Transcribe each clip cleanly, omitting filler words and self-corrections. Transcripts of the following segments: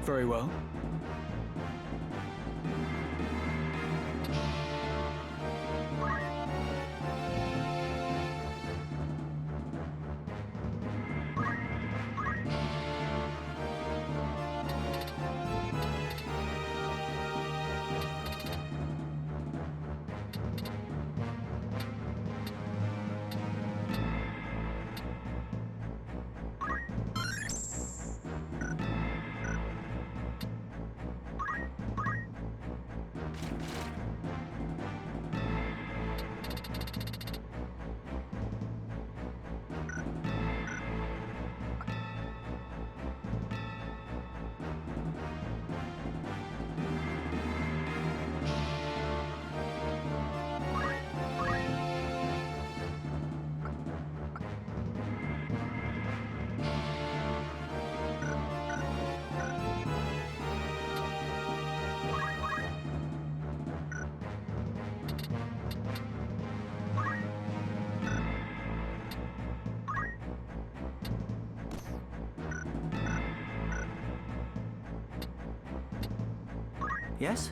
Very well. Yes?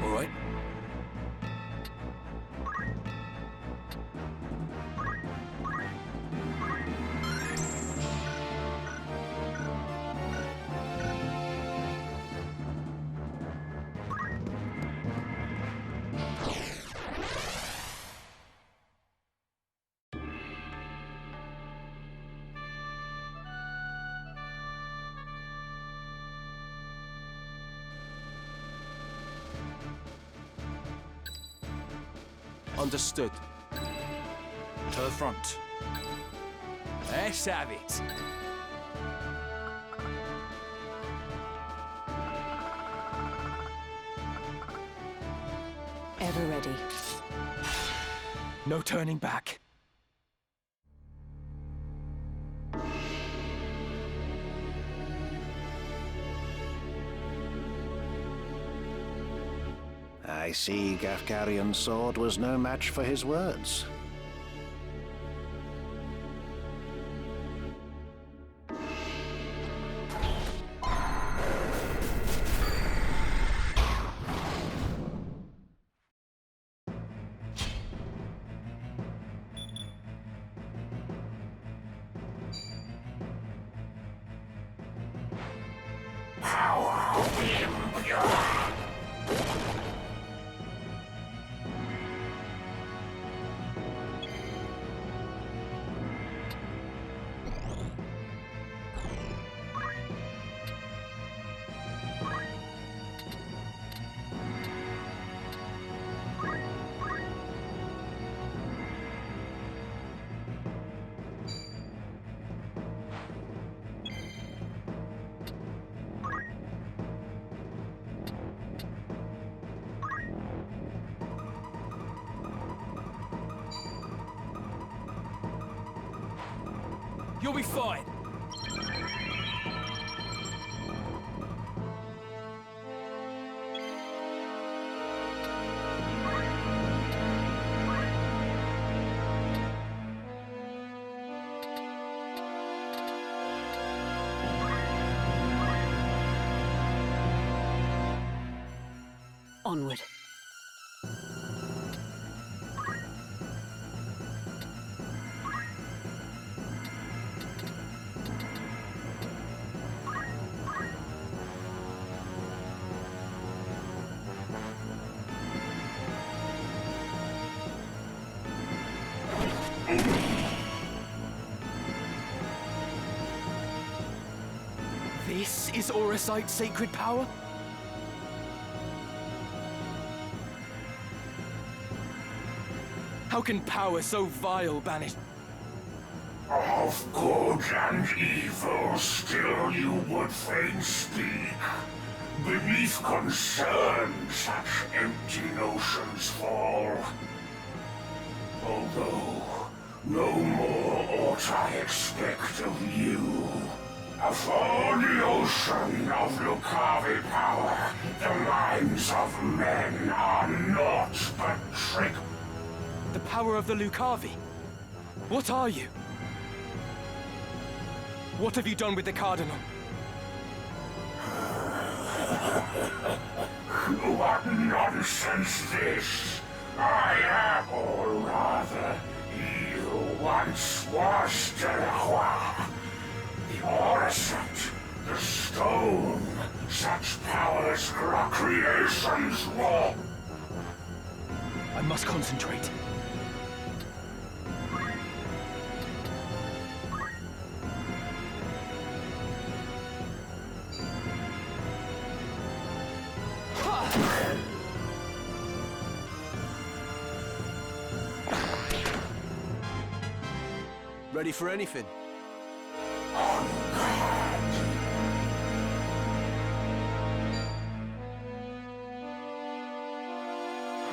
All right. Understood. To the front. Let's have it. Ever ready. No turning back. I see Gafgarion's sword was no match for his words. You'll be fine. Onward. This is Auracite's sacred power? How can power so vile banish? Of good and evil still you would fain speak. Beneath concern such empty notions fall. Although no more ought I expect of you. For the ocean of Lucavi power, the minds of men are naught but trick. The power of the Lucavi? What are you? What have you done with the Cardinal? What nonsense this! I am, or rather, he who once was Delacroix. The Auracite, the stone, such powers are creation's law. I must concentrate. Ready for anything? On guard.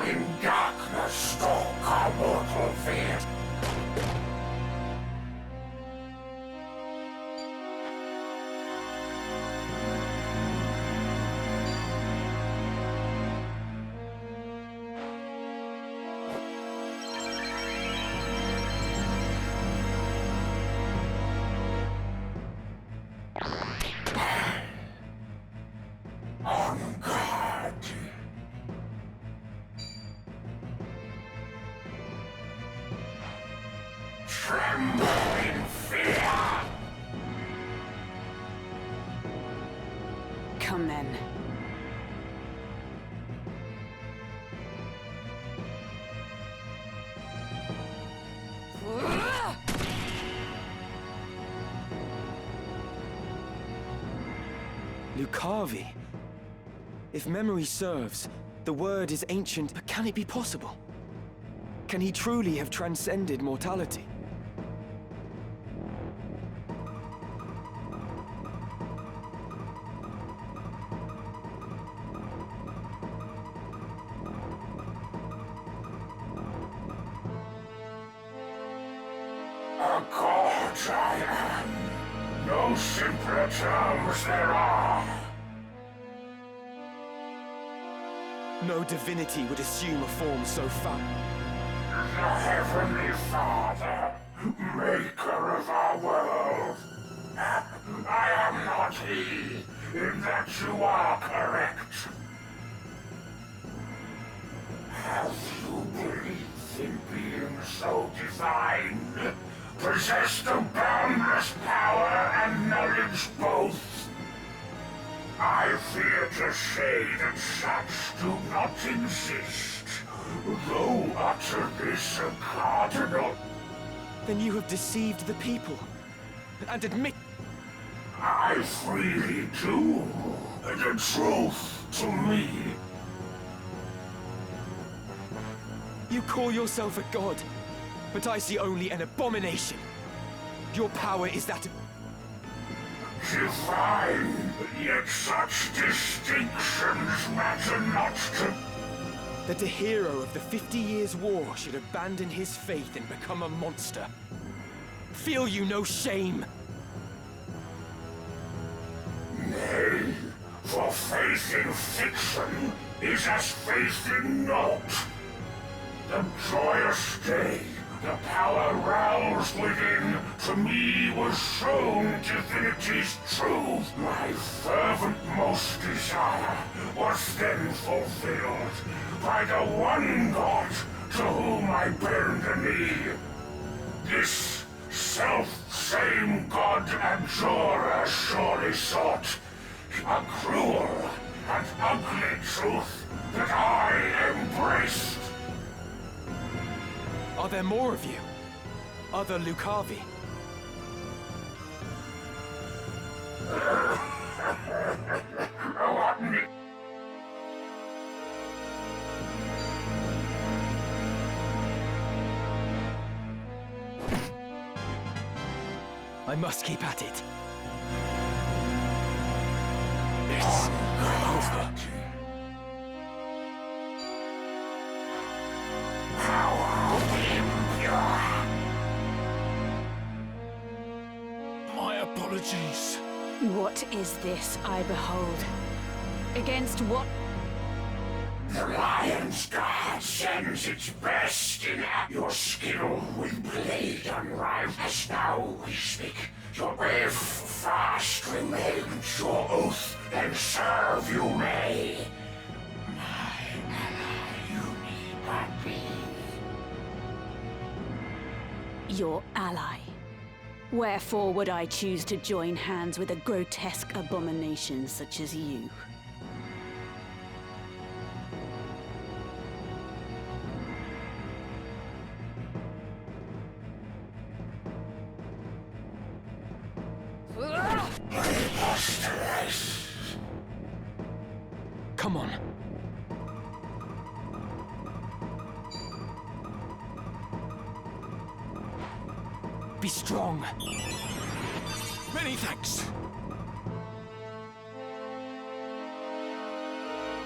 In darkness stalk our mortal fear. On guard. Tremble in fear. Come then. Lucavi? If memory serves, the word is ancient, but can it be possible? Can he truly have transcended mortality? A god I am. No simpler terms there are. No divinity would assume a form so foul. The Heavenly Father, maker of our world. I am not he, in that you are correct. Have you believed in being so divine? Possessed of boundless power and knowledge both? I fear to say that such do not exist, though utter this a cardinal. Then you have deceived the people. And admit... I freely do. The truth to me. You call yourself a god, but I see only an abomination. Your power is that of... Divine, yet such distinctions matter not to... That a hero of the 50 Years' War should abandon his faith and become a monster. Feel you no shame? Nay, for faith in fiction is as faith in naught. The joyous day, the power roused within, to me was shown divinity's truth. My fervent most desire was then fulfilled by the one God to whom I bend the knee. This self-same God abjurer surely sought a cruel and ugly truth that I embraced. Are there more of you? Other Lucavi? What ne- I must keep at it. My apologies. What is this I behold? Against what? The Lion's Guard sends its best in your skill with blade unrivaled. As now we speak, your brave fast remains your oath, and serve you may. My ally, you need but be. Your ally. Wherefore would I choose to join hands with a grotesque abomination such as you? Come on. Be strong. Many thanks.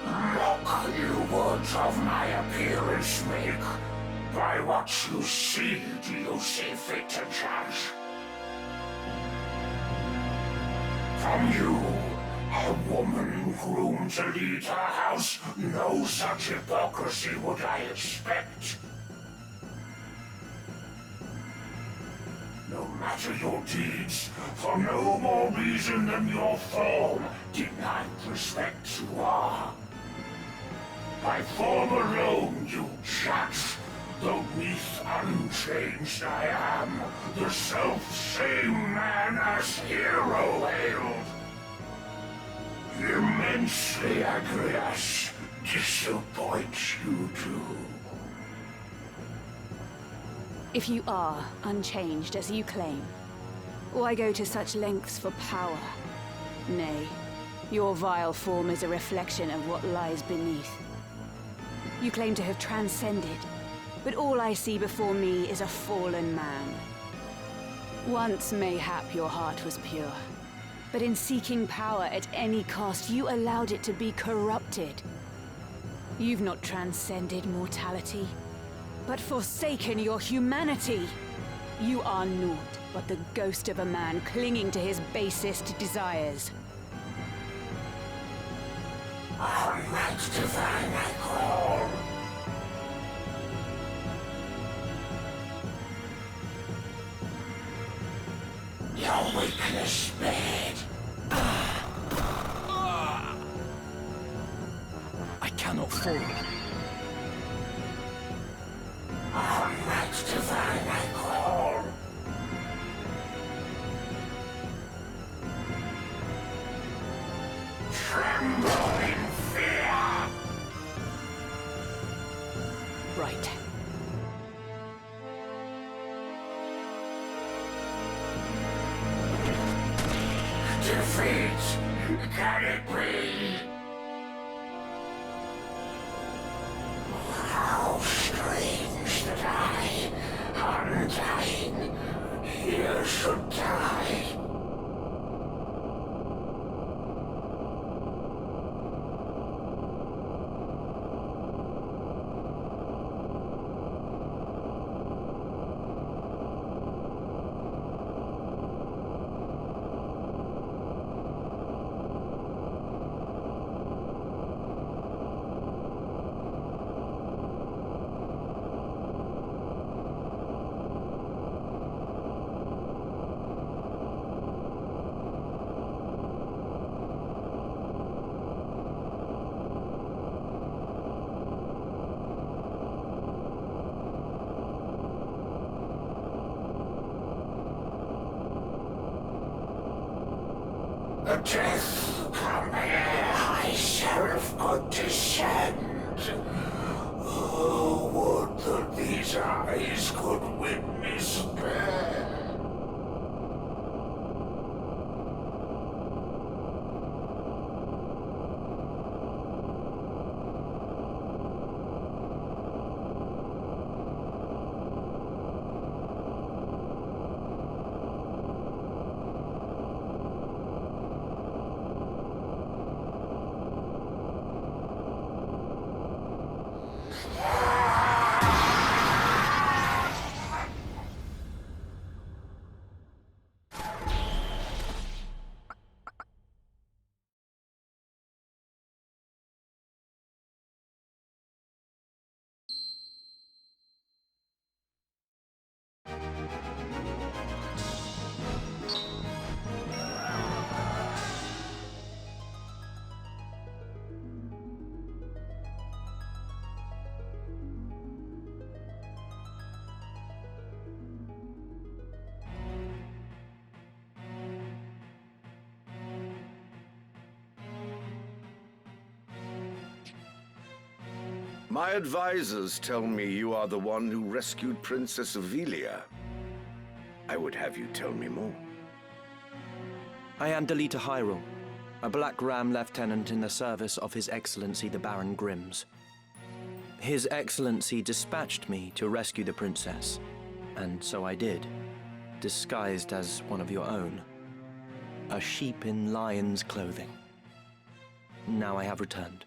Mock you words of my appearance make. By what you see, do you see fit to judge? From you, a woman groomed to lead her house, no such hypocrisy would I expect. No matter your deeds, for no more reason than your form, denied respect you are. By form alone you judge, though neath unchanged I am, the self-same man as hero hailed. Immensely agrious, disappoints you too. If you are unchanged as you claim, why go to such lengths for power? Nay, your vile form is a reflection of what lies beneath. You claim to have transcended, but all I see before me is a fallen man. Once, mayhap, your heart was pure, but in seeking power at any cost, you allowed it to be corrupted. You've not transcended mortality, but forsaken your humanity. You are naught but the ghost of a man clinging to his basest desires. On right divine I call. Your weakness bed. I cannot fall. On right divine I call. fate? Can it be? How strange that I, undying, here should die. The death come here, High Sheriff could descend. Oh, would that these eyes could witness bear. My advisors tell me you are the one who rescued Princess Ivalice. I would have you tell me more. I am Delita Hyrule, a Black Ram lieutenant in the service of His Excellency the Baron Grimms. His Excellency dispatched me to rescue the princess, and so I did, disguised as one of your own. A sheep in lion's clothing. Now I have returned.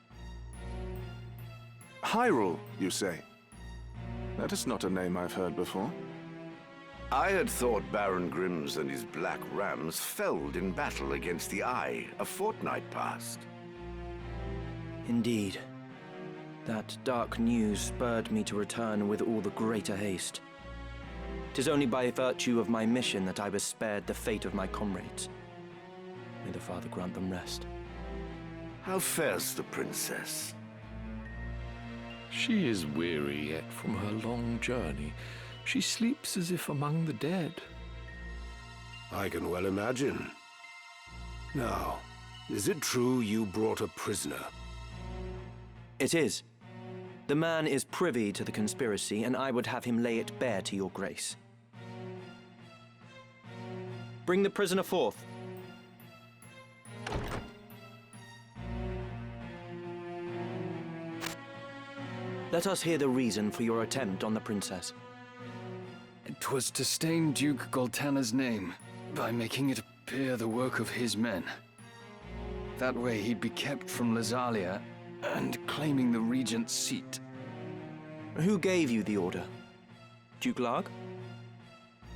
Hyrule, you say? That is not a name I've heard before. I had thought Baron Grimms and his Black Rams felled in battle against the Eye a fortnight past. Indeed. That dark news spurred me to return with all the greater haste. 'Tis only by virtue of my mission that I was spared the fate of my comrades. May the Father grant them rest. How fares the princess? She is weary yet from her long journey. She sleeps as if among the dead. I can well imagine. Now, is it true you brought a prisoner? It is. The man is privy to the conspiracy, and I would have him lay it bare to your grace. Bring the prisoner forth. Let us hear the reason for your attempt on the princess. 'Twas to stain Duke Goltana's name by making it appear the work of his men. That way he'd be kept from Lazalia and claiming the regent's seat. Who gave you the order? Duke Larg?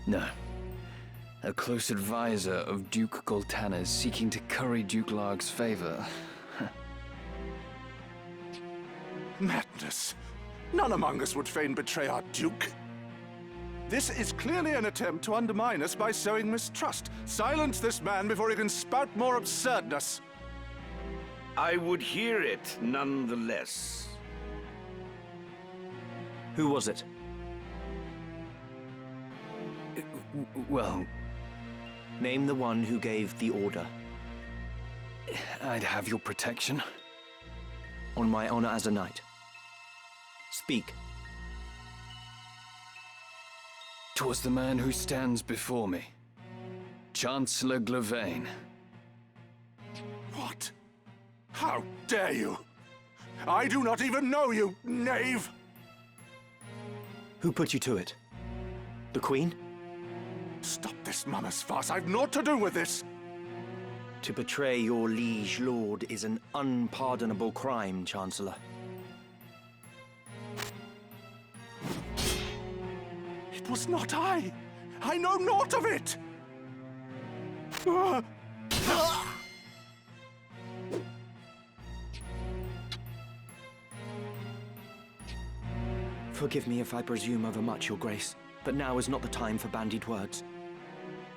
No. A close advisor of Duke Goltana's seeking to curry Duke Larg's favor. Madness! None among us would fain betray our Duke. This is clearly an attempt to undermine us by sowing mistrust. Silence this man before he can spout more absurdness. I would hear it nonetheless. Who was it? Well, name the one who gave the order. I'd have your protection. On my honor as a knight. Speak. 'Twas the man who stands before me. Chancellor Glavain. How dare you! I do not even know you, knave! Who put you to it? The Queen? Stop this mama's farce. I've naught to do with this! To betray your liege lord is an unpardonable crime, Chancellor. It was not I! I know naught of it! Forgive me if I presume overmuch, Your Grace, but now is not the time for bandied words.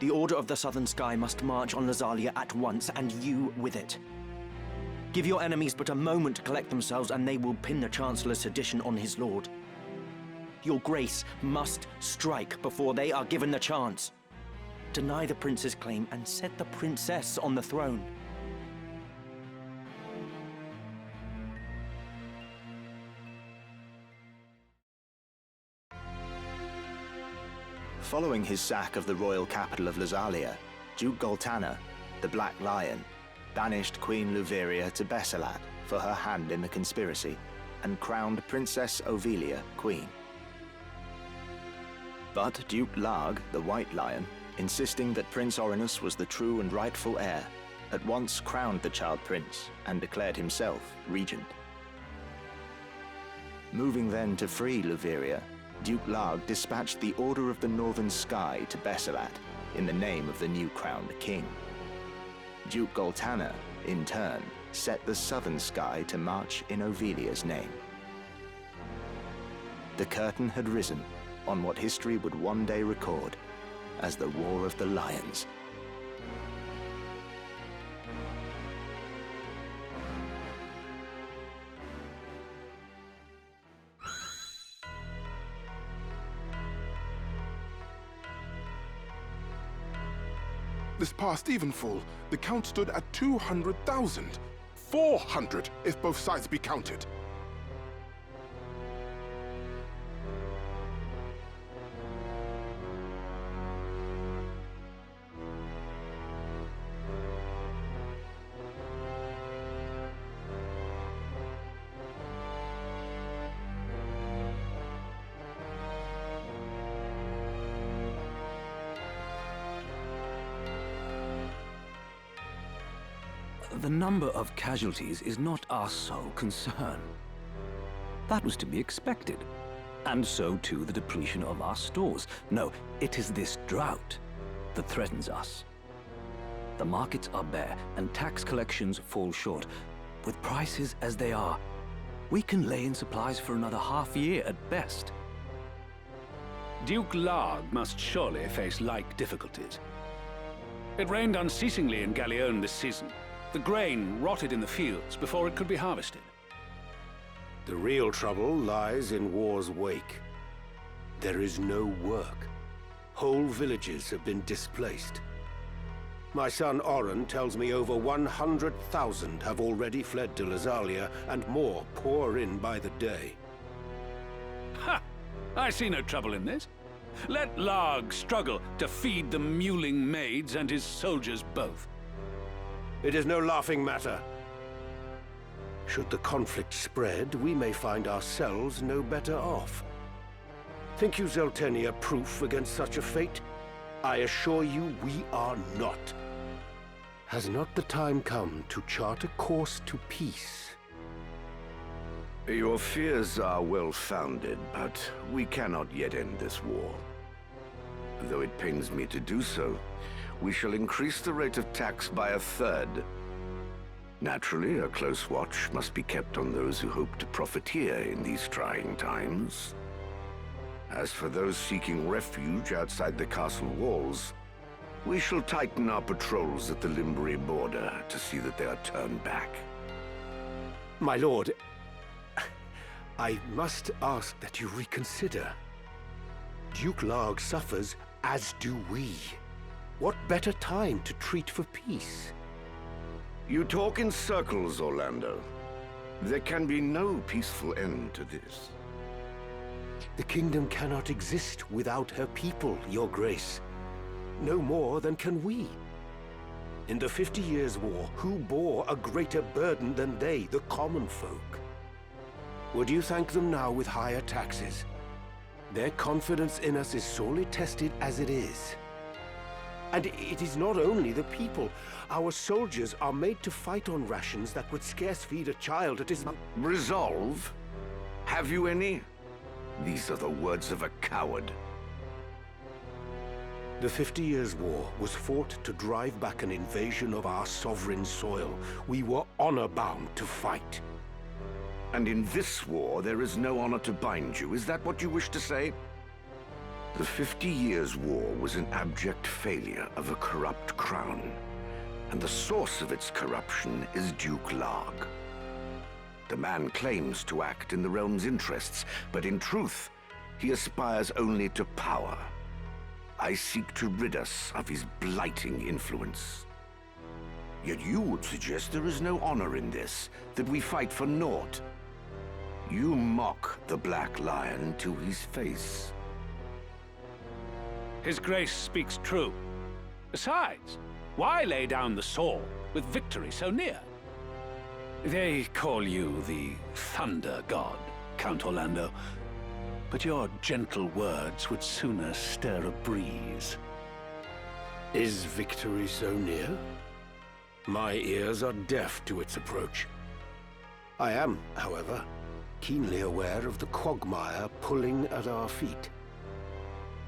The Order of the Southern Sky must march on Lazalia at once, and you with it. Give your enemies but a moment to collect themselves, and they will pin the Chancellor's sedition on his lord. Your Grace must strike before they are given the chance. Deny the prince's claim and set the princess on the throne. Following his sack of the royal capital of Lazalia, Duke Goltana, the Black Lion, banished Queen Luveria to Besselat for her hand in the conspiracy, and crowned Princess Ovilia queen. But Duke Larg, the White Lion, insisting that Prince Orinus was the true and rightful heir, at once crowned the child prince and declared himself regent. Moving then to free Luveria, Duke Larg dispatched the Order of the Northern Sky to Besselat in the name of the new crowned king. Duke Goltana, in turn, set the Southern Sky to march in Ovilia's name. The curtain had risen on what history would one day record as the War of the Lions. This past evenfall, the count stood at 200,000. 400 if both sides be counted. The number of casualties is not our sole concern. That was to be expected. And so too the depletion of our stores. No, it is this drought that threatens us. The markets are bare, and tax collections fall short. With prices as they are, we can lay in supplies for another half-year at best. Duke Larg must surely face like difficulties. It rained unceasingly in Galleon this season. The grain rotted in the fields before it could be harvested. The real trouble lies in war's wake. There is no work. Whole villages have been displaced. My son Oren tells me over 100,000 have already fled to Lazalia, and more pour in by the day. Ha! I see no trouble in this. Let Larg struggle to feed the mewling maids and his soldiers both. It is no laughing matter. Should the conflict spread, we may find ourselves no better off. Think you Zeltenia proof against such a fate? I assure you we are not. Has not the time come to chart a course to peace? Your fears are well-founded, but we cannot yet end this war. Though it pains me to do so, we shall increase the rate of tax by 1/3. Naturally, a close watch must be kept on those who hope to profiteer in these trying times. As for those seeking refuge outside the castle walls, we shall tighten our patrols at the Limbri border to see that they are turned back. My lord, I must ask that you reconsider. Duke Larg suffers, as do we. What better time to treat for peace? You talk in circles, Orlando. There can be no peaceful end to this. The kingdom cannot exist without her people, Your Grace. No more than can we. In the 50 Years' War, who bore a greater burden than they, the common folk? Would you thank them now with higher taxes? Their confidence in us is sorely tested as it is. And it is not only the people. Our soldiers are made to fight on rations that would scarce feed a child at his... Resolve? Have you any? These are the words of a coward. The 50 Years' War was fought to drive back an invasion of our sovereign soil. We were honor-bound to fight. And in this war, there is no honor to bind you. Is that what you wish to say? The 50 Years' War was an abject failure of a corrupt crown. And the source of its corruption is Duke Larg. The man claims to act in the realm's interests, but in truth, he aspires only to power. I seek to rid us of his blighting influence. Yet you would suggest there is no honor in this, that we fight for naught. You mock the Black Lion to his face. His Grace speaks true. Besides, why lay down the sword with victory so near? They call you the Thunder God, Count Orlando. But your gentle words would sooner stir a breeze. Is victory so near? My ears are deaf to its approach. I am, however, keenly aware of the quagmire pulling at our feet.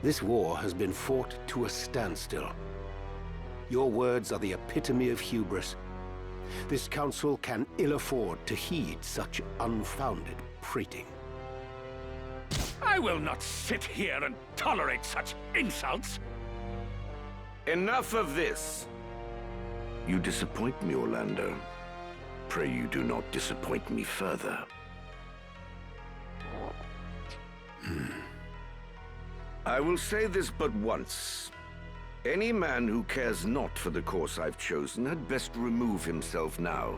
This war has been fought to a standstill. Your words are the epitome of hubris. This council can ill afford to heed such unfounded prating. I will not sit here and tolerate such insults. Enough of this. You disappoint me, Orlando. Pray you do not disappoint me further. I will say this but once. Any man who cares not for the course I've chosen had best remove himself now.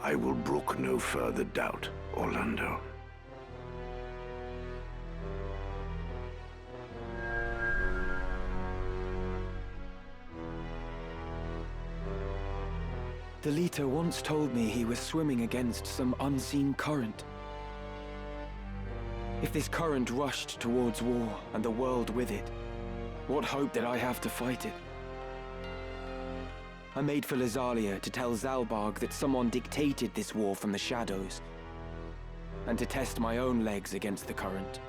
I will brook no further doubt, Orlando. The leader once told me he was swimming against some unseen current. If this current rushed towards war, and the world with it, what hope did I have to fight it? I made for Lazalia to tell Zalbarg that someone dictated this war from the shadows, and to test my own legs against the current.